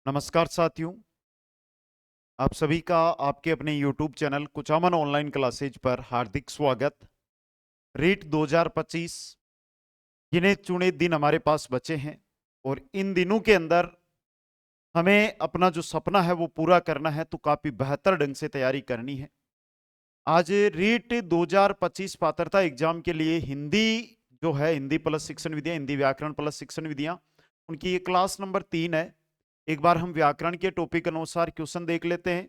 नमस्कार साथियों, आप सभी का आपके अपने YouTube channel Kuchaman online classes पर हार्दिक स्वागत। रीट 2025 गिने चुने दिन हमारे पास बचे हैं और इन दिनों के अंदर हमें अपना जो सपना है वो पूरा करना है, तो काफी बेहतर ढंग से तैयारी करनी है। आज रीट 2025 पात्रता एग्जाम के लिए हिंदी जो है, हिंदी प्लस शिक्षण विधियां, हिंदी व्याकरण प्लस शिक्षण विधियां, उनकी ये क्लास नंबर 3 है। एक बार हम व्याकरण के टॉपिक अनुसार क्वेश्चन देख लेते हैं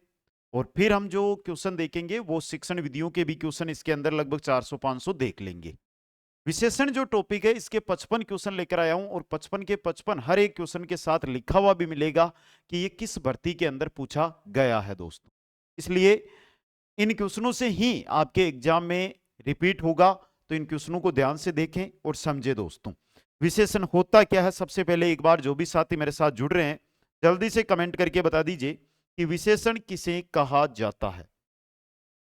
और फिर हम जो क्वेश्चन देखेंगे वो शिक्षण विधियों के भी क्वेश्चन इसके अंदर लगभग 400-500 देख लेंगे। विशेषण जो टॉपिक है इसके 55 क्वेश्चन लेकर आया हूं और 55 के 55 हर एक क्वेश्चन के साथ लिखा हुआ भी मिलेगा कि ये किस भर्ती के अंदर पूछा गया है दोस्तों। इसलिए इन क्वेश्चनों से ही आपके एग्जाम में रिपीट होगा, तो इन क्वेश्चनों को ध्यान से देखें और समझे दोस्तों। विशेषण होता क्या है, सबसे पहले एक बार जो भी साथी मेरे साथ जुड़ रहे हैं जल्दी से कमेंट करके बता दीजिए कि विशेषण किसे कहा जाता है।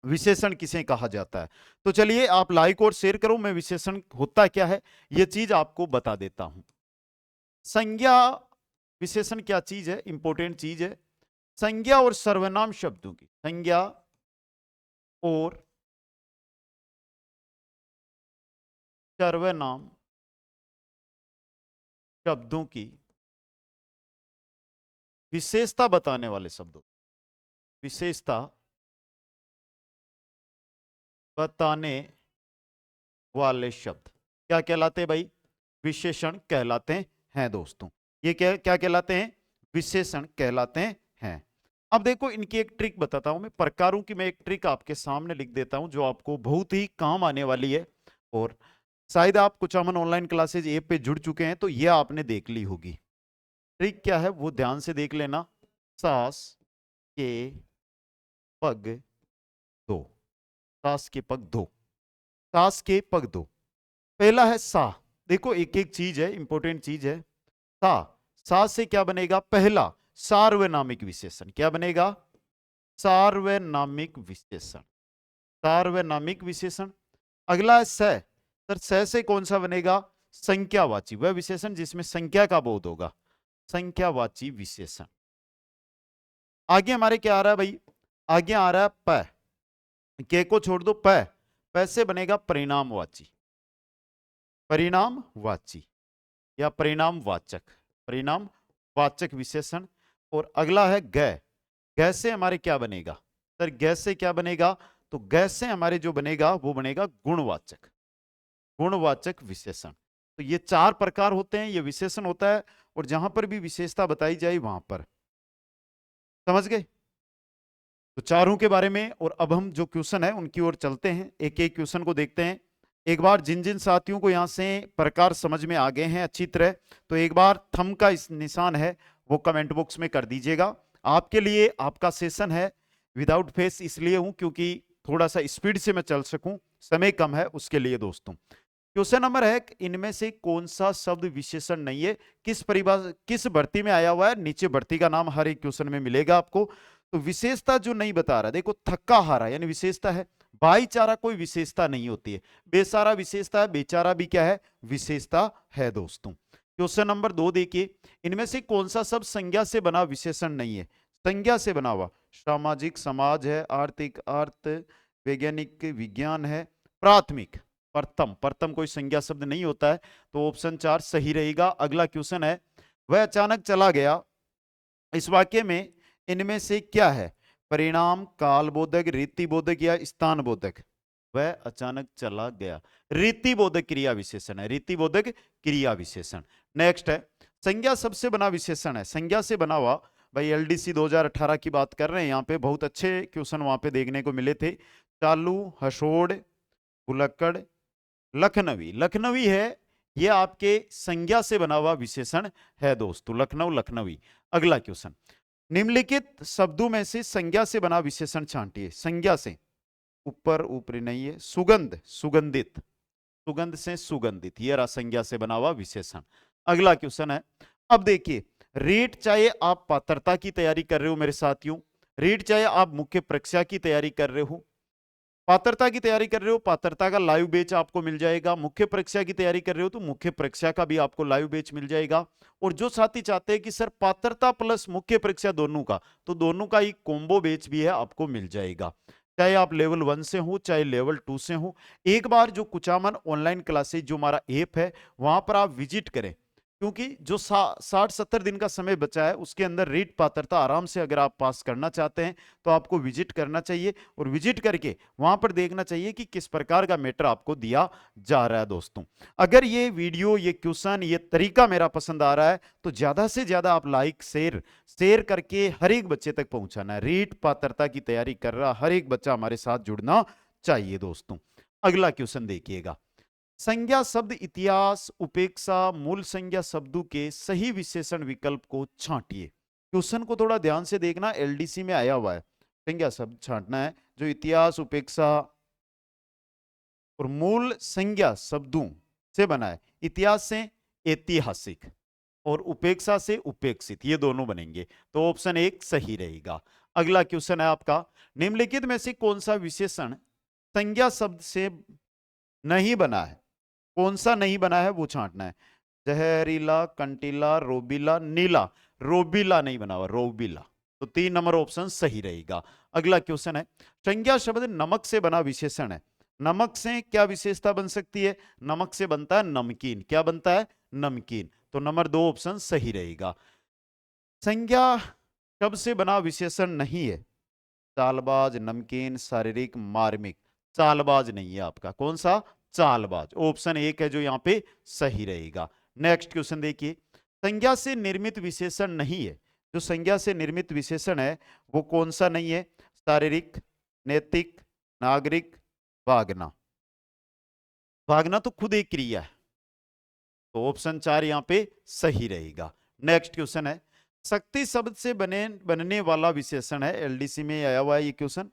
विशेषण किसे कहा जाता है, तो चलिए आप लाइक और शेयर करो, मैं विशेषण होता क्या है यह चीज आपको बता देता हूं। संज्ञा विशेषण क्या चीज है, इंपॉर्टेंट चीज है। संज्ञा और सर्वनाम शब्दों की, संज्ञा और सर्वनाम शब्दों की विशेषता बताने वाले शब्दों, विशेषता बताने वाले शब्द क्या कहलाते हैं भाई? विशेषण कहलाते हैं दोस्तों। ये क्या क्या कहलाते हैं? विशेषण कहलाते हैं। अब देखो इनकी एक ट्रिक बताता हूं मैं, प्रकारों की मैं एक ट्रिक आपके सामने लिख देता हूं जो आपको बहुत ही काम आने वाली है। और शायद आप कुचामन ऑनलाइन क्लासेज ऐप पे जुड़ चुके हैं तो ये आपने देख ली होगी। ट्रिक क्या है वो ध्यान से देख लेना। सास के पग दो, सास के पग दो, सास के पग दो। पहला है सा। देखो एक एक चीज है, इंपॉर्टेंट चीज है। सा, सा से क्या बनेगा? पहला सार्वनामिक विशेषण। क्या बनेगा? सार्वनामिक विशेषण, सार्वनामिक विशेषण। अगला है स। सर स से कौन सा बनेगा? संख्यावाची, वह विशेषण जिसमें संख्या का बोध होगा, संख्यावाची विशेषण। आगे हमारे क्या आ रहा है भाई? आगे आ रहा है प। के को छोड़ दो, प। प से बनेगा परिणामवाची, परिणामवाची या परिणामवाचक, परिणामवाचक विशेषण। और अगला है ग। ग से हमारे क्या बनेगा? सर ग से क्या बनेगा? तो ग से हमारे जो बनेगा वो बनेगा गुणवाचक, गुणवाचक विशेषण। तो ये चार प्रकार होते हैं, ये विशेषण होता है। और जहां पर भी विशेषता बताई जाए वहां पर, समझ गए? तो चारों के बारे में। और अब हम जो क्वेश्चन है उनकी ओर चलते हैं, एक एक क्वेश्चन को देखते हैं। एक बार जिन जिन साथियों को यहां से प्रकार समझ में आ गए हैं अच्छी तरह, तो एक बार थंब का इस निशान है वो कमेंट बॉक्स में कर दीजिएगा। आपके लिए आपका सेशन है विदाउट फेस इसलिए हूं क्योंकि थोड़ा सा स्पीड से मैं चल सकूं, समय कम है उसके लिए दोस्तों। क्वेश्चन नंबर है, इनमें से कौन सा शब्द विशेषण नहीं है? किस परिभाषा, किस भर्ती में आया हुआ है? नीचे भर्ती का नाम हर एक क्वेश्चन में मिलेगा आपको। तो विशेषता जो नहीं बता रहा, देखो थक्का हारा यानी विशेषता है। भाईचारा कोई विशेषता नहीं होती है। बेसारा विशेषता है, बेचारा भी क्या है? विशेषता है दोस्तों। क्वेश्चन नंबर 2 देखिए, इनमें से कौन सा शब्द संज्ञा से बना विशेषण नहीं है? संज्ञा से बना हुआ, सामाजिक समाज है, आर्थिक अर्थ, वैज्ञानिक विज्ञान है, प्राथमिक प्रथम, प्रथम कोई संज्ञा शब्द नहीं होता है, तो ऑप्शन 4 सही रहेगा। अगला क्वेश्चन है, वह अचानक चला गया, इस वाक्य में इनमें से क्या है? परिणाम, कालबोधक, रीतिबोधक या स्थानबोधक? वह अचानक चला गया, रीतिबोधक क्रिया विशेषण है, रीतिबोधक क्रिया विशेषण। नेक्स्ट है, संज्ञा सबसे बना विशेषण है। संज्ञा से बना हुआ, भाई एलडीसी 2018 की बात कर रहे हैं, यहाँ पे बहुत अच्छे क्वेश्चन वहां पे देखने को मिले थे। चालू, हसोड़, भुलक्कड़, लखनवी। लखनवी है ये आपके संज्ञा से बना हुआ विशेषण है दोस्तों, लखनऊ, लखनवी। अगला क्वेश्चन, निम्नलिखित शब्दों में से संज्ञा से बना विशेषण छांटिए। संज्ञा से, ऊपर, ऊपरी नहीं है, सुगंध, सुगंधित, सुगंध से सुगंधित, ये रहा संज्ञा से बना हुआ विशेषण। अगला क्वेश्चन है, अब देखिए, रीट चाहे आप पात्रता की तैयारी कर रहे हो मेरे साथियों, रीट चाहे आप मुख्य परीक्षा की तैयारी कर रहे हो, पात्रता की तैयारी कर रहे हो, पात्रता का लाइव बैच आपको मिल जाएगा। मुख्य परीक्षा की तैयारी कर रहे हो तो मुख्य परीक्षा का भी आपको लाइव बैच मिल जाएगा। और जो साथी चाहते हैं कि सर पात्रता प्लस मुख्य परीक्षा दोनों का, तो दोनों का एक कॉम्बो बैच भी है, आपको मिल जाएगा। चाहे आप लेवल 1 से हो, चाहे लेवल 2 से हो, एक बार जो कुचामन ऑनलाइन क्लासेज जो हमारा ऐप है वहां पर आप विजिट करें, क्योंकि जो 60-70 दिन का समय बचा है उसके अंदर रीट पात्रता आराम से अगर आप पास करना चाहते हैं तो आपको विजिट करना चाहिए। और विजिट करके वहां पर देखना चाहिए कि किस प्रकार का मैटर आपको दिया जा रहा है। दोस्तों, अगर ये वीडियो, ये क्वेश्चन, ये तरीका मेरा पसंद आ रहा है तो ज्यादा से ज्यादा आप लाइक शेयर करके हर एक बच्चे तक पहुंचाना है। रीट पात्रता की तैयारी कर रहा हर एक बच्चा हमारे साथ जुड़ना चाहिए। दोस्तों, अगला क्वेश्चन देखिएगा। संज्ञा शब्द इतिहास उपेक्षा मूल संज्ञा शब्दों के सही विशेषण विकल्प को छांटिए। क्वेश्चन को थोड़ा ध्यान से देखना, एलडीसी में आया हुआ है। संज्ञा शब्द छांटना है जो इतिहास उपेक्षा और मूल संज्ञा शब्दों से बना है। इतिहास से ऐतिहासिक और उपेक्षा से उपेक्षित, ये दोनों बनेंगे, तो ऑप्शन 1 सही रहेगा। अगला क्वेश्चन है आपका, निम्नलिखित में से कौन सा विशेषण संज्ञा शब्द से नहीं बना है? कौन सा नहीं बना है वो छांटना है। जहरीला, कंटीला, रोबीला, नीला। रोबीला नहीं बना हुआ, रोबीला, तो 3 नंबर ऑप्शन सही रहेगा। अगला क्वेश्चन है, संज्ञा शब्द नमक से बना विशेषण है। नमक से क्या विशेषता बन सकती है? नमक से बनता है नमकीन। क्या बनता है? नमकीन, तो नंबर 2 ऑप्शन सही रहेगा। संज्ञा शब्द से बना विशेषण नहीं है। चालबाज, नमकीन, शारीरिक, मार्मिक। चालबाज नहीं है आपका, कौन सा? चालबाज, ऑप्शन 1 है जो यहां पे सही रहेगा। नेक्स्ट क्वेश्चन देखिए, संज्ञा से निर्मित विशेषण नहीं है। जो संज्ञा से निर्मित विशेषण है वो कौन सा नहीं है? शारीरिक, नैतिक, नागरिक, भागना। भागना तो खुद एक क्रिया है, तो ऑप्शन 4 यहां पे सही रहेगा। नेक्स्ट क्वेश्चन है, शक्ति शब्द से बनने वाला विशेषण है। एलडीसी में आया हुआ है ये क्वेश्चन।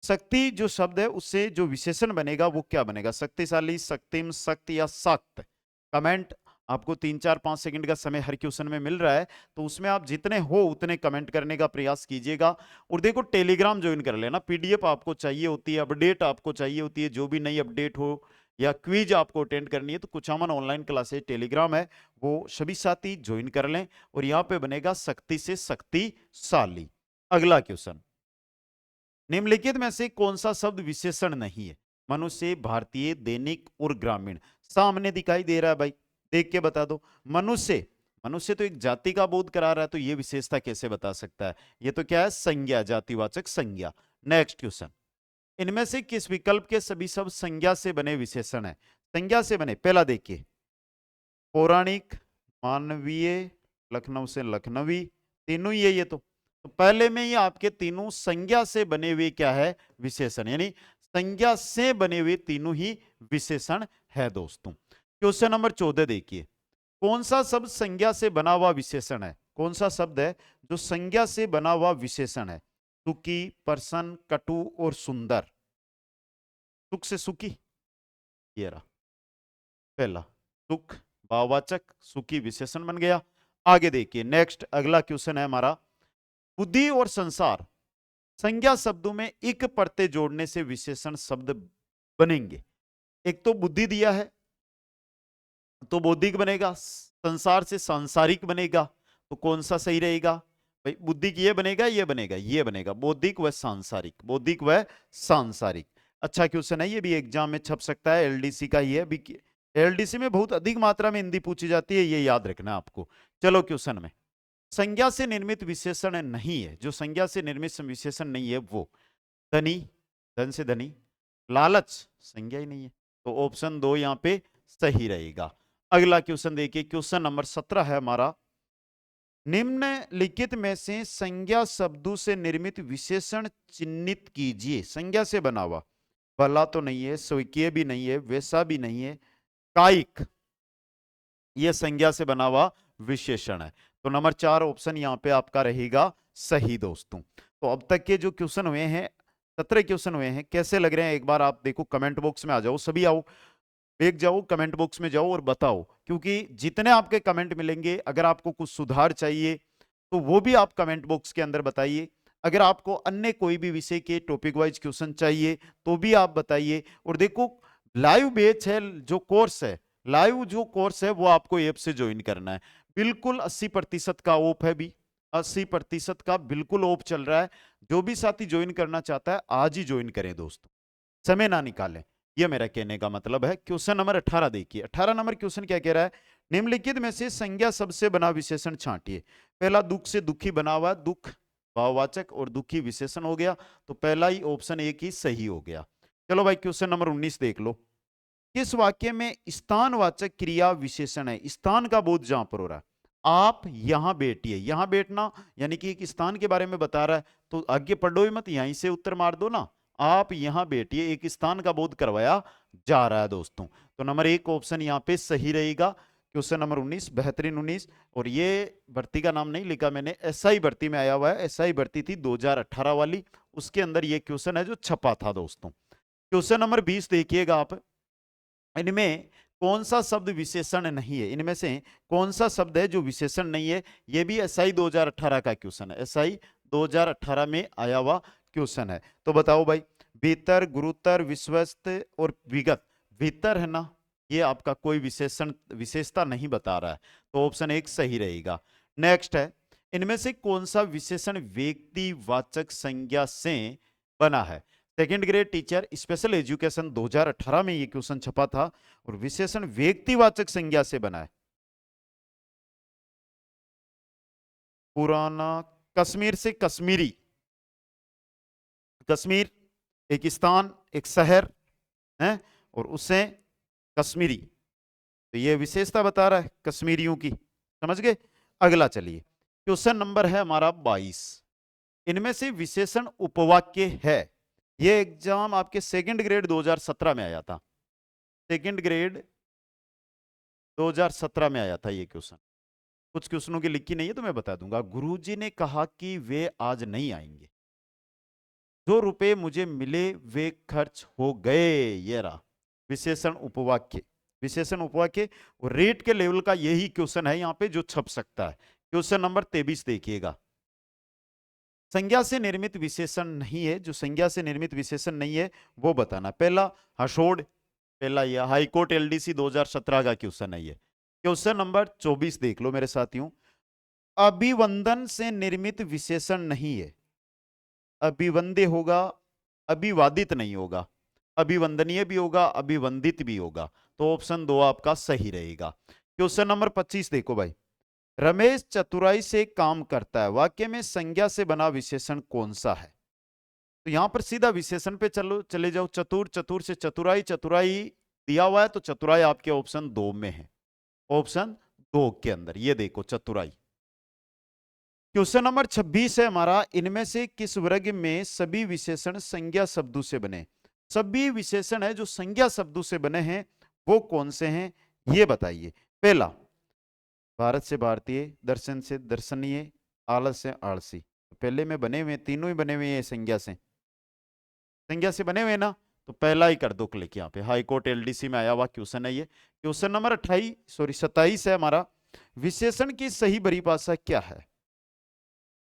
शक्ति जो शब्द है उससे जो विशेषण बनेगा वो क्या बनेगा? शक्तिशाली, शक्तिम, शक्ति या शक्त? कमेंट, आपको 3-4-5 सेकंड का समय हर क्वेश्चन में मिल रहा है, तो उसमें आप जितने हो उतने कमेंट करने का प्रयास कीजिएगा। और देखो, टेलीग्राम ज्वाइन कर लेना। पीडीएफ आपको चाहिए होती है, अपडेट आपको चाहिए होती है, जो भी नई अपडेट हो या क्विज आपको अटेंड करनी है तो कुचामन ऑनलाइन क्लासेज टेलीग्राम है, वो सभी साथी ज्वाइन कर लें। और यहाँ पे बनेगा शक्ति से शक्तिशाली। अगला क्वेश्चन, निम्नलिखित में से कौन सा शब्द विशेषण नहीं है? मनुष्य, भारतीय, दैनिक और ग्रामीण। सामने दिखाई दे रहा है भाई, देख के बता दो। मनुष्य, मनुष्य तो एक जाति का बोध करा रहा है, तो ये विशेषता कैसे बता सकता है? ये तो क्या है? संज्ञा, जातिवाचक संज्ञा। नेक्स्ट क्वेश्चन, इनमें से किस विकल्प के सभी शब्द संज्ञा से बने विशेषण है? संज्ञा से बने, पहला देखिए, पौराणिक, मानवीय, लखनऊ से लखनवी, तीनों ही है ये तो पहले में ही आपके तीनों संज्ञा से बने हुए क्या है? विशेषण, यानी संज्ञा से बने हुए तीनों ही विशेषण है। दोस्तों, क्वेश्चन नंबर 14 देखिए, कौन सा शब्द संज्ञा से बना हुआ विशेषण है? कौन सा शब्द है जो संज्ञा से बना हुआ विशेषण है? सुखी, प्रसन्न, कटु और सुंदर। सुख से सुखी, ये रहा पहला, सुख भाववाचक, सुखी विशेषण बन गया। आगे देखिए, नेक्स्ट अगला क्वेश्चन है हमारा, बुद्धि और संसार संज्ञा शब्दों में इक प्रत्यय जोड़ने से विशेषण शब्द बनेंगे। एक तो बुद्धि दिया है तो बौद्धिक बनेगा, संसार से सांसारिक बनेगा, तो कौन सा सही रहेगा भाई? बुद्धिक ये बनेगा, ये बनेगा, ये बनेगा, बौद्धिक व सांसारिक, बौद्धिक व सांसारिक। अच्छा क्वेश्चन है, ये भी एग्जाम में छप सकता है, एलडीसी का ही है। एलडीसी में बहुत अधिक मात्रा में हिंदी पूछी जाती है, ये याद रखना आपको। चलो क्वेश्चन में, संज्ञा से निर्मित विशेषण नहीं है। जो संज्ञा से निर्मित विशेषण नहीं है वो, धनी, धन से धनी, लालच, संज्ञा ही नहीं है, तो ऑप्शन 2 यहां पे सही रहेगा। अगला क्वेश्चन देखिए, क्वेश्चन नंबर 17 है हमारा, निम्नलिखित में से संज्ञा शब्दों से निर्मित विशेषण चिन्हित कीजिए। संज्ञा से बना हुआ, भला तो नहीं है, स्वीकीय भी नहीं है, वैसा भी नहीं है, कायिक, यह संज्ञा से बना हुआ विशेषण है, तो नंबर 4 ऑप्शन यहां पे आपका रहेगा सही। दोस्तों, तो अब तक के जो क्वेश्चन हुए हैं, 17 क्वेश्चन हुए हैं, कैसे लग रहे हैं एक बार आप देखो, कमेंट बॉक्स में आ जाओ, सभी आओ, एक जाओ कमेंट बॉक्स में जाओ और बताओ, क्योंकि जितने आपके कमेंट मिलेंगे, अगर आपको कुछ सुधार चाहिए तो वो भी आप कमेंट बॉक्स के अंदर बताइए। अगर आपको अन्य कोई भी विषय के टॉपिक वाइज क्वेश्चन चाहिए तो भी आप बताइए। और देखो लाइव बैच है, जो कोर्स है, लाइव जो कोर्स है वो आपको ऐप से ज्वाइन करना है। बिल्कुल 80% का ऑफ है भी, 80% का बिल्कुल ऑफ चल रहा है। जो भी साथी ज्वाइन करना चाहता है आज ही ज्वाइन करें दोस्तों, समय ना निकालें। यह मेरा कहने का मतलब है। क्वेश्चन नंबर 18 देखिए, 18 नंबर क्वेश्चन क्या कह रहा है, निम्नलिखित में से संज्ञा शब्द से बना विशेषण छांटिए। पहला दुख से दुखी बना हुआ, दुख भाववाचक और दुखी विशेषण हो गया, तो पहला ही ऑप्शन एक ही सही हो गया। चलो भाई क्वेश्चन नंबर 19 देख लो। किस वाक्य में स्थानवाचक क्रिया विशेषण है? स्थान का बोध जहां पर हो रहा है, आप यहां बैठिए, यहां बैठना यानी कि एक स्थान के बारे में बता रहा है, तो आगे पढ़ो ही मत, यहीं से उत्तर मार दो ना। आप यहां बैठिए, एक स्थान का बोध करवाया जा रहा है दोस्तों। तो नंबर एक ऑप्शन यहां पे सही रहेगा। क्वेश्चन नंबर 19, बेहतरीन 19। और ये भर्ती का नाम नहीं लिखा मैंने, एसआई भर्ती में आया हुआ है। एसआई भर्ती थी 2018 वाली, उसके अंदर ये क्वेश्चन है जो छपा था दोस्तों। क्वेश्चन नंबर 20 देखिएगा आप, इनमें कौन सा शब्द विशेषण नहीं है? इनमें से कौन सा शब्द है जो विशेषण नहीं है? यह भी एसआई 2018 का क्वेश्चन है, एसआई 2018 में आया हुआ क्वेश्चन है। तो बताओ भाई, भीतर, गुरुतर, विश्वस्त और विगत। भीतर है ना, ये आपका कोई विशेषण विशेषता नहीं बता रहा है, तो ऑप्शन एक सही रहेगा। नेक्स्ट है, इनमें से कौन सा विशेषण व्यक्तिवाचक संज्ञा से बना है? Second grade teacher special education 2018 में ये क्वेश्चन छपा था, और विशेषण व्यक्तिवाचक संज्ञा से बना है। पुराना, कश्मीर से कश्मीरी, कश्मीर एक स्थान, एक शहर है, और उससे कश्मीरी, तो ये विशेषता बता रहा है कश्मीरियों की। समझ गए? अगला चलिए, क्वेश्चन नंबर है हमारा 22। इनमें से विशेषण उपवाक्य है। ये एग्जाम आपके सेकंड ग्रेड 2017 में आया था, सेकंड ग्रेड 2017 में आया था ये क्वेश्चन। कुछ क्वेश्चनों की लिखी नहीं है तो मैं बता दूंगा। गुरुजी ने कहा कि वे आज नहीं आएंगे, जो रुपए मुझे मिले वे खर्च हो गए। ये रहा विशेषण उपवाक्य, विशेषण उपवाक्य। और रेट के लेवल का यही क्वेश्चन है यहाँ पे जो छप सकता है। क्वेश्चन नंबर 23 देखिएगा, संज्ञा से निर्मित विशेषण नहीं है, जो संज्ञा से निर्मित विशेषण नहीं है वो बताना। पहला हसोड़, पहला यह हाईकोर्ट एलडीसी 2017 का क्वेश्चन है ये। क्वेश्चन नंबर 24 देख लो मेरे साथियों, अभिवंदन से निर्मित विशेषण नहीं है। अभिवंद्य होगा, अभिवादित नहीं होगा, अभिवंदनीय भी होगा, अभिवंदित भी होगा, तो ऑप्शन 2 आपका सही रहेगा। क्वेश्चन नंबर 25 देखो भाई, रमेश चतुराई से काम करता है, वाक्य में संज्ञा से बना विशेषण कौन सा है? तो यहां पर सीधा विशेषण पे चले जाओ। चतुर, चतुर से चतुराई, चतुराई दिया हुआ है तो चतुराई आपके ऑप्शन 2 में है, ऑप्शन 2 के अंदर ये देखो चतुराई। क्वेश्चन नंबर 26 है हमारा, इनमें से किस वर्ग में सभी विशेषण संज्ञा शब्दों से बने? सभी विशेषण है जो संज्ञा शब्दों से बने हैं वो कौन से हैं ये बताइए। पहला, भारत से भारतीय, दर्शन से दर्शनीय, आलस से आलसी। पहले में बने हुए, तीनों ही बने हुए हैं संज्ञा से, संज्ञा से बने हुए ना, तो पहला ही कर दो क्लिक। यहाँ पे हाईकोर्ट एलडीसी में आया हुआ क्वेश्चन है ये। क्वेश्चन नंबर 27 है हमारा, विशेषण की सही परिभाषा क्या है?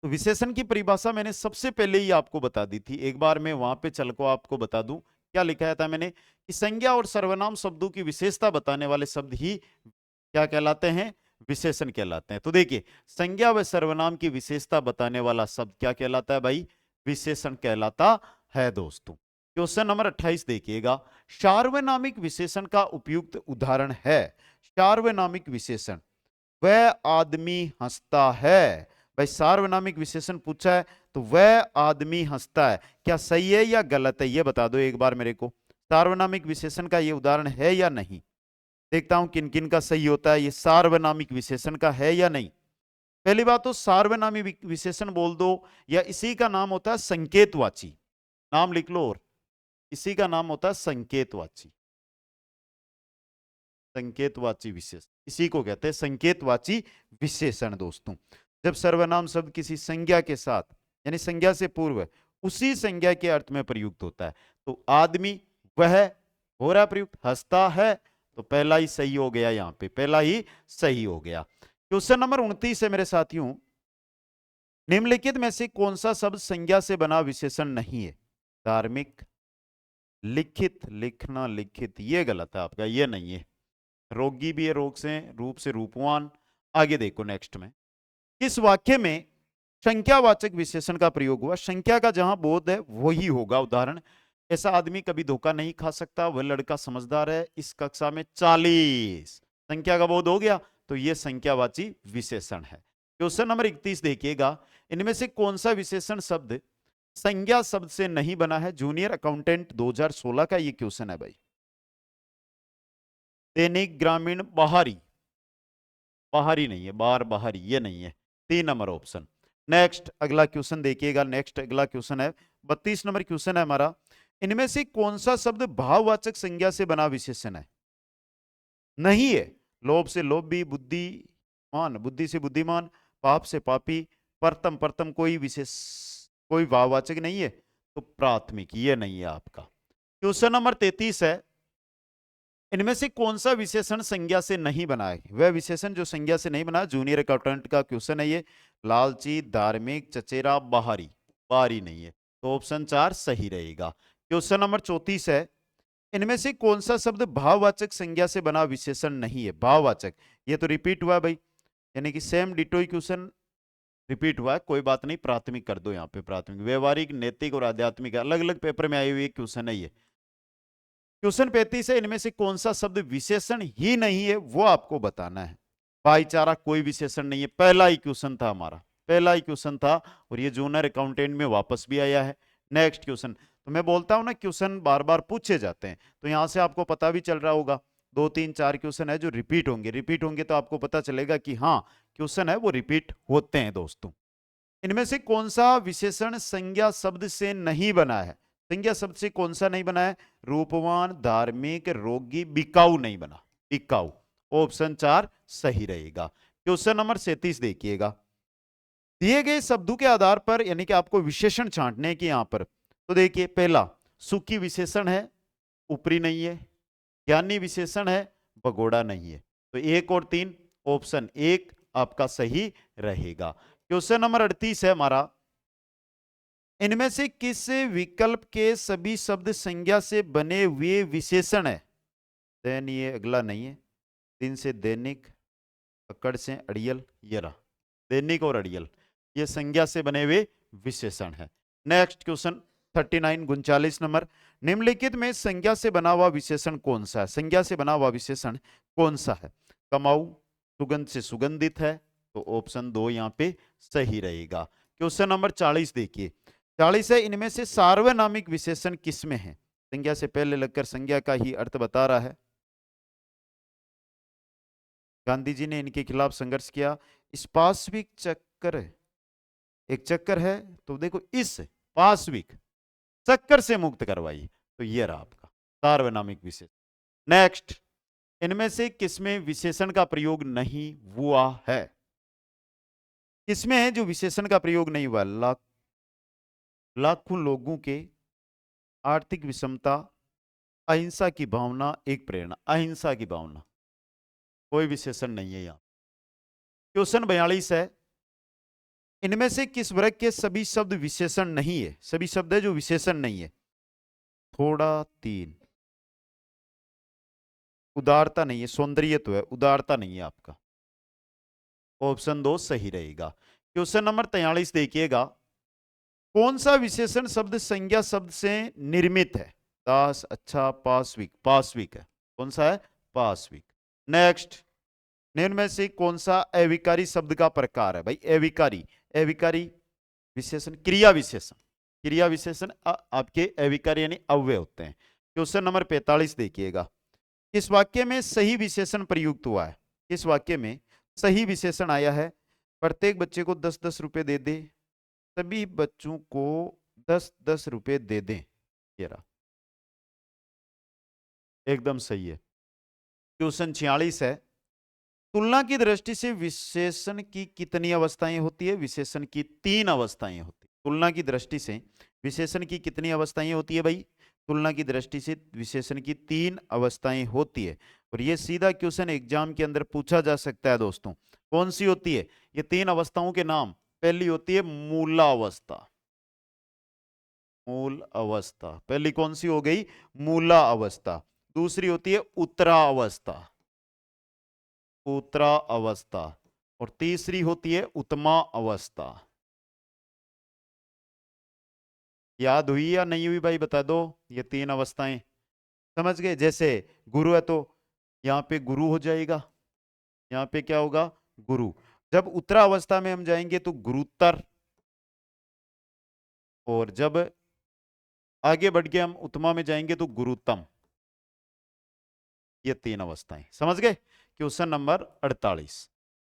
तो विशेषण की परिभाषा मैंने सबसे पहले ही आपको बता दी थी, एक बार मैं वहां पे चल को आपको बता दूं। क्या लिखा था मैंने कि संज्ञा और सर्वनाम शब्दों की विशेषता बताने वाले शब्द ही क्या कहलाते हैं? विशेषण कहलाते हैं। तो देखिए, संज्ञा व सर्वनाम की विशेषता बताने वाला शब्द क्या कहलाता है भाई? विशेषण कहलाता है दोस्तों। क्वेश्चन नंबर 28 देखिएगा, सार्वनामिक विशेषण का उपयुक्त उदाहरण है। सार्वनामिक विशेषण, वह आदमी हंसता है। भाई सार्वनामिक विशेषण पूछा है तो वह आदमी हंसता है, क्या सही है या गलत है ये बता दो एक बार मेरे को। सार्वनामिक विशेषण का ये उदाहरण है या नहीं? देखता हूं किन किन का सही होता है। ये सार्वनामिक विशेषण का है या नहीं? पहली बात तो सार्वनामिक विशेषण बोल दो, या इसी का नाम होता है संकेतवाची। नाम लिख लो, और इसी का नाम होता है संकेतवाची। संकेतवाची विशेषण, इसी को कहते हैं संकेतवाची विशेषण दोस्तों। जब सर्वनाम शब्द किसी संज्ञा के साथ यानी संज्ञा से पूर्व उसी संज्ञा के अर्थ में प्रयुक्त होता है, तो आदमी वह हो रहा प्रयुक्त, हंसता है, तो पहला ही सही हो गया। यहां पे पहला ही सही हो गया। क्वेश्चन नंबर 29 है मेरे साथियों, निम्नलिखित में से कौन सा शब्द संज्ञा से बना विशेषण नहीं है? धार्मिक, लिखित, लिखना, लिखित, ये गलत है आपका, ये नहीं है। रोगी भी है, रोग से, रूप से रूपवान। आगे देखो नेक्स्ट में, किस वाक्य में संख्यावाचक विशेषण का प्रयोग हुआ? संख्या का जहां बोध है वही होगा। उदाहरण, ऐसा आदमी कभी धोखा नहीं खा सकता, वह लड़का समझदार है, इस कक्षा में 40। संख्या का बोध हो गया तो यह संख्यावाची विशेषण है। क्वेश्चन नंबर 31 देखिएगा, इनमें से कौन सा विशेषण शब्द संज्ञा शब्द से नहीं बना है? जूनियर अकाउंटेंट 2016 का ये क्वेश्चन है भाई। दैनिक, ग्रामीण, बाहरी, बाहरी नहीं है, बाहर, बाहरी, ये नहीं है। 3 नंबर ऑप्शन। नेक्स्ट अगला क्वेश्चन देखिएगा, नेक्स्ट अगला क्वेश्चन है 32 नंबर क्वेश्चन है हमारा, इनमें से कौन सा शब्द भाववाचक संज्ञा से बना विशेषण है? नहीं है। लोभ से लोभी, बुद्धिमान, बुद्धि से बुद्धिमान, पाप से पापी, प्रथम, प्रथम कोई विशेष, कोई भाववाचक नहीं है, तो प्राथमिक, ये नहीं है आपका। क्वेश्चन नंबर 33 है, इनमें से कौन सा विशेषण संज्ञा से नहीं बना है? वह विशेषण जो संज्ञा से नहीं बना, जूनियर अकाउंटेंट का क्वेश्चन है ये। लालची, धार्मिक, चचेरा, बाहरी, बाहरी नहीं है, तो ऑप्शन 4 सही रहेगा। क्वेश्चन नंबर 34 है, इनमें से कौन सा शब्द भाववाचक संज्ञा से बना विशेषण नहीं है? भाववाचक, ये तो रिपीट हुआ भाई, यानी कि सेम डिटो क्वेश्चन रिपीट हुआ है, कोई बात नहीं, प्राथमिक कर दो यहाँ पे। प्राथमिक, व्यवहारिक, नैतिक और आध्यात्मिक अलग अलग पेपर में आए हुए क्वेश्चन है ये। क्वेश्चन 35 है, इनमें से कौन सा शब्द विशेषण ही नहीं है, वो आपको बताना है। भाईचारा कोई विशेषण नहीं है, पहला ही क्वेश्चन था हमारा, पहला ही क्वेश्चन था, और ये जूनियर अकाउंटेंट में वापस भी आया है। नेक्स्ट क्वेश्चन, तो मैं बोलता हूं ना क्वेश्चन बार बार पूछे जाते हैं, तो यहां से आपको पता भी चल रहा होगा, 2 3 4 क्वेश्चन है जो रिपीट होंगे। रिपीट होंगे तो आपको पता चलेगा कि हाँ क्वेश्चन है वो रिपीट होते हैं दोस्तों। इनमें से कौन सा विशेषण संज्ञा शब्द से नहीं बना है? संज्ञा शब्द से कौन सा नहीं बना है? रूपवान, धार्मिक, रोगी, बिकाऊ नहीं बना, बिकाऊ, ऑप्शन 4 सही रहेगा। क्वेश्चन नंबर 37 देखिएगा, दिए गए शब्दों के आधार पर, यानी कि आपको विशेषण छांटने की यहां पर, तो देखिए पहला सुखी विशेषण है, ऊपरी नहीं है। ज्ञानी विशेषण है, भगोड़ा नहीं है, तो 1 और 3, ऑप्शन 1 आपका सही रहेगा। क्वेश्चन नंबर 38 है हमारा, इनमें से किस विकल्प के सभी शब्द संज्ञा से बने हुए विशेषण है? दयनीय अगला नहीं है, दिन से दैनिक, अकड़ से अड़ियल, ये रहा, दैनिक और अड़ियल, ये संज्ञा से बने हुए विशेषण है। नेक्स्ट क्वेश्चन 39 39 नंबर, निम्नलिखित में संज्ञा से बना हुआ विशेषण कौन सा है? संज्ञा से बना हुआ विशेषण कौन सा है? कमाऊ, सुगंध से सुगंधित है, तो ऑप्शन 2 यहाँ पे सही रहेगा। क्वेश्चन नंबर 40 देखिए, 40 है, इनमें से सार्वनामिक विशेषण किसमें है? संज्ञा से पहले लगकर संज्ञा का ही अर्थ बता रहा है। गांधी जी ने इनके खिलाफ संघर्ष किया। इस पाश्विक चक्कर, एक चक्कर है, तो देखो इस पाश्विक चक्कर से मुक्त करवाई, तो ये रहा आपका सार्वनामिक विशेषण। नेक्स्ट, इनमें से किसमें विशेषण का प्रयोग नहीं हुआ है? किसमें है जो विशेषण का प्रयोग नहीं हुआ? लाखों लोगों के, आर्थिक विषमता, अहिंसा की भावना, एक प्रेरणा, अहिंसा की भावना, कोई विशेषण नहीं है यहां। क्वेश्चन 42 है, इनमें से किस वर्ग के सभी शब्द विशेषण नहीं है? सभी शब्द है जो विशेषण नहीं है। थोड़ा, 3, उदारता नहीं है, सौंदर्य तो है, उदारता नहीं है आपका, ऑप्शन 2 सही रहेगा। क्वेश्चन नंबर 43 देखिएगा, कौन सा विशेषण शब्द संज्ञा शब्द से निर्मित है? दास, अच्छा, पाश्विक, पाश्विक है, कौन सा है? पाश्विक। नेक्स्ट, निम्न में से कौन सा अविकारी शब्द का प्रकार है? भाई अविकारी, अविकारी विशेषण, क्रिया विशेषण, क्रिया विशेषण आपके अविकारी यानी अव्यय होते हैं। क्वेश्चन नंबर 45 देखिएगा, किस वाक्य में सही विशेषण प्रयुक्त हुआ है? किस वाक्य में सही विशेषण आया है? प्रत्येक बच्चे को 10-10 रुपए दे दे, सभी बच्चों को 10-10 रुपए दे दें, ये रहा, एकदम सही है। क्वेश्चन 46 है, तुलना की दृष्टि से विशेषण की कितनी अवस्थाएं होती है? विशेषण की 3 अवस्थाएं होती है। तुलना की दृष्टि से विशेषण की कितनी अवस्थाएं होती है भाई? तुलना की दृष्टि से विशेषण की 3 अवस्थाएं होती है, और ये सीधा क्वेश्चन एग्जाम के अंदर पूछा जा सकता है दोस्तों। कौन सी होती है ये 3 अवस्थाओं के नाम? पहली होती है मूलावस्था। मूल अवस्था पहली कौन सी हो गई? मूला अवस्था। दूसरी होती है उत्तरा अवस्था, उत्तरा अवस्था। और तीसरी होती है उत्तमा अवस्था। याद हुई या नहीं हुई भाई बता दो। ये तीन अवस्थाएं समझ गए। जैसे गुरु है तो यहां पे गुरु हो जाएगा, यहां पे क्या होगा? गुरु। जब उत्तरा अवस्था में हम जाएंगे तो गुरुत्तर, और जब आगे बढ़ के हम उत्तमा में जाएंगे तो गुरुत्तम। ये तीन अवस्थाएं समझ गए। क्वेश्चन नंबर 48,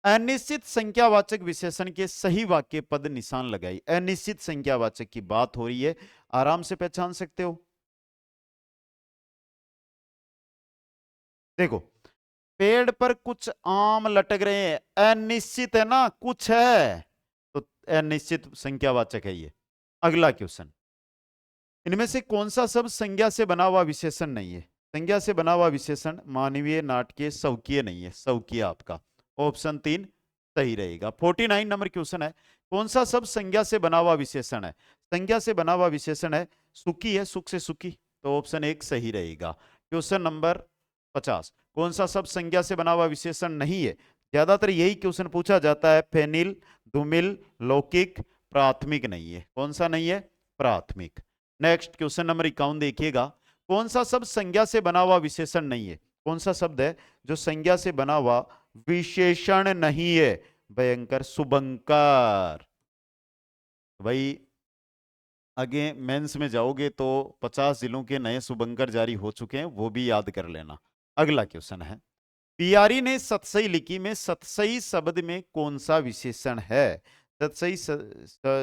अनिश्चित संख्यावाचक विशेषण के सही वाक्य पद निशान लगाई। अनिश्चित संख्यावाचक की बात हो रही है, आराम से पहचान सकते हो। देखो, पेड़ पर कुछ आम लटक रहे हैं, अनिश्चित है ना, कुछ है, तो अनिश्चित संख्यावाचक है ये। अगला क्वेश्चन, इनमें से कौन सा शब्द संज्ञा से बना हुआ विशेषण नहीं है? संज्ञा से बना हुआ विशेषण मानवीय, नाटकीय, शौकिय नहीं है। शौकिय आपका ऑप्शन 3 सही रहेगा। 49 नंबर क्वेश्चन है, कौन सा शब्द संज्ञा से बना हुआ विशेषण है? संज्ञा से बना हुआ विशेषण है सुखी है, सुख से सुखी, तो ऑप्शन 1 सही रहेगा। क्वेश्चन नंबर 50, कौन सा शब्द संज्ञा से बना हुआ विशेषण नहीं है? ज्यादातर यही क्वेश्चन पूछा जाता है। फेनिल, धूमिल, लौकिक, प्राथमिक नहीं है। कौन सा नहीं है? प्राथमिक। नेक्स्ट क्वेश्चन नंबर 51 देखिएगा, कौन सा शब्द संज्ञा से बना हुआ विशेषण नहीं है? कौन सा शब्द है जो संज्ञा से बना हुआ विशेषण नहीं है? भयंकर, शुभंकर। भाई आगे मेंस में जाओगे तो 50 जिलों के नए शुभंकर जारी हो चुके हैं, वो भी याद कर लेना। अगला क्वेश्चन है, पियारी ने सतसई लिखी में सतसई शब्द में कौन सा विशेषण है? सतसई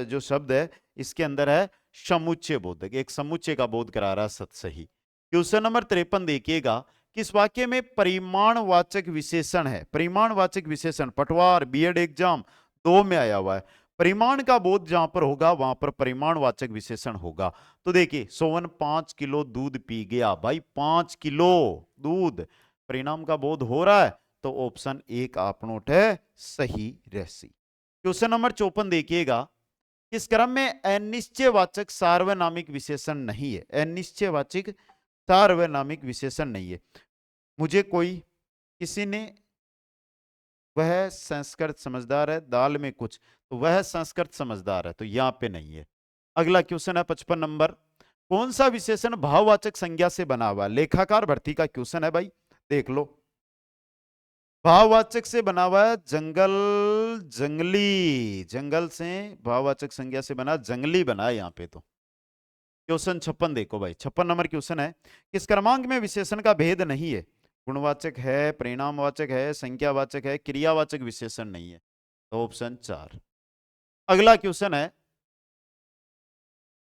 जो शब्द है इसके अंदर है समुच्चय बोधक, एक समुच्चय का बोध करा रहा सतसई। क्वेश्चन नंबर 53 देखिएगा, किस वाक्य में परिमाणवाचक विशेषण है? परिमाणवाचक विशेषण पटवार, बीएड एग्जाम 2 में आया हुआ है। परिमाण का बोध जहां पर होगा वहां पर परिमाणवाचक विशेषण होगा। तो देखिए, सोवन 5 किलो दूध पी गया। भाई 5 किलो दूध, परिणाम का बोध हो रहा है, तो ऑप्शन 1 आप नोट है सही रहसी। क्वेश्चन नंबर 54 देखिएगा, किस क्रम में अनिश्चयवाचक सार्वनामिक विशेषण नहीं है? अनिश्चयवाचक सार्वनामिक विशेषण नहीं है। मुझे कोई, किसी ने, वह संस्कृत समझदार है, दाल में कुछ, तो वह संस्कृत समझदार है, तो यहां पे नहीं है। अगला क्वेश्चन है 55 नंबर, कौन सा विशेषण भाववाचक संज्ञा से बना हुआ? लेखाकार भर्ती का क्वेश्चन है भाई, देख लो। भाववाचक से बना हुआ है जंगल, जंगली, जंगल से भाववाचक संज्ञा से बना, जंगली बना है यहां पे। तो क्वेश्चन 56 देखो भाई, 56 नंबर क्वेश्चन है, किस क्रमांक में विशेषण का भेद नहीं है? गुणवाचक है, परिणामवाचक है, संख्यावाचक है, क्रियावाचक विशेषण नहीं है, तो ऑप्शन 4। अगला क्वेश्चन है,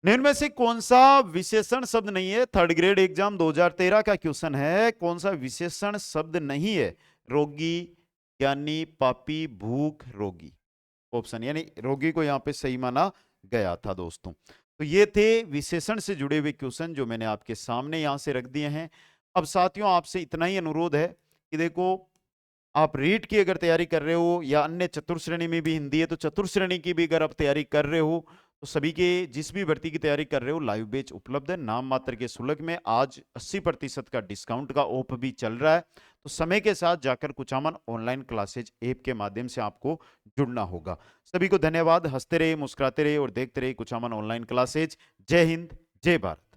निम्न में से कौन सा विशेषण शब्द नहीं है? थर्ड ग्रेड एग्जाम 2013 का क्वेश्चन है, कौन सा विशेषण शब्द नहीं है? रोगी, ज्ञानी, पापी, भूख, रोगी, ऑप्शन, यानी रोगी को यहां पे सही माना गया था दोस्तों। तो ये थे विशेषण से जुड़े हुए क्वेश्चन जो मैंने आपके सामने यहां से रख दिए हैं। अब साथियों आपसे इतना ही अनुरोध है कि देखो, आप रीट की अगर तैयारी कर रहे हो या अन्य चतुर्श्रेणी में भी हिंदी है तो चतुर्श्रेणी की भी अगर आप तैयारी कर रहे हो, तो सभी के, जिस भी भर्ती की तैयारी कर रहे हो, लाइव बैच उपलब्ध है नाम मात्र के शुल्क में। आज 80% का डिस्काउंट का ऑफ भी चल रहा है, तो समय के साथ जाकर कुचामन ऑनलाइन क्लासेज ऐप के माध्यम से आपको जुड़ना होगा। सभी को धन्यवाद। हंसते रहिए, मुस्कुराते रहिए और देखते रहिए कुचामन ऑनलाइन क्लासेज। जय हिंद, जय भारत।